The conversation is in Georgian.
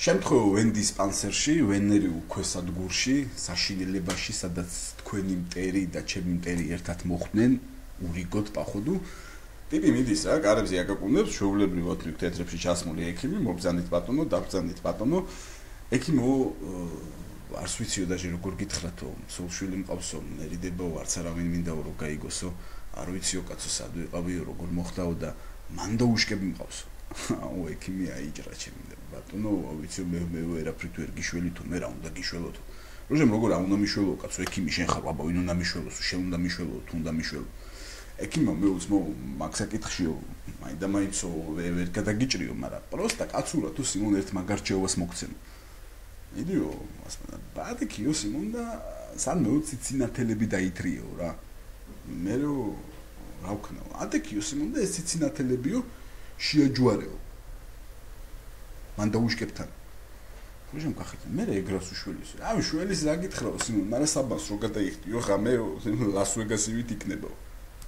შემთხვევა ვენ დისპანსერში, ვენერი უკვე სადგურში, საშინელებაში, სადაც თქვენი მტერი და ჩემი მტერი ერთად მოხვდნენ, ურიგოთ პახოდუ. ტიპი მიდის რა, კარებზე აკაკუნებს, ჩვეულებრივად თეთრებში ჩასმული ექიმი, მობრძანით ბატონო, დაბრძანით ბატონო. ექიმო არც ვიციო და როგორ გითხრათო, სულშვილი მყავსო, ნერიდებაო, არც არავინ მინდაო რომ გაიგოსო, არ ვიციო კაცო სად ვიყავიო, როგორ მოხდაო და მან დაუშკები მყავსო. აუ ექიმი აიჭრა ჩემი ბატონო, ვიციო მე ვერაფრით ვერ გიშველი თუ მე რა უნდა გიშველოთო. როჟემ როგორ არ უნდა მიშველო კაცო, ექიმი შენ ხარ, აბა ვინ უნდა მიშველოსო, შენ უნდა მიშველო, თუ უნდა მიშველო. ექიმმა მეუძმო მაგ საკითხშიო, მაინდა-მაინცო ვერ გადაგიჭრიო, მაგრამ პროსტა კაცურად თუ სიმონ ერთ მაგარჩევას მოგცემ. იდიო, ასმადა, ბადიქიო სიმონ და სან მეუცი ცინათელები დაითრიო რა. მე რა ვქნაო, ადექიო სიმონ და ეს ცინათელებიო შეაჯვარეო. მან დაუშკებთან. როჟემ კახეთ, მე ეგრას უშველის. ავი შველის რა გითხრაო სიმონ, მაგრამ საბანს რო გადაიხდიო, ხა მე ლას ვეგასივით იქნებაო.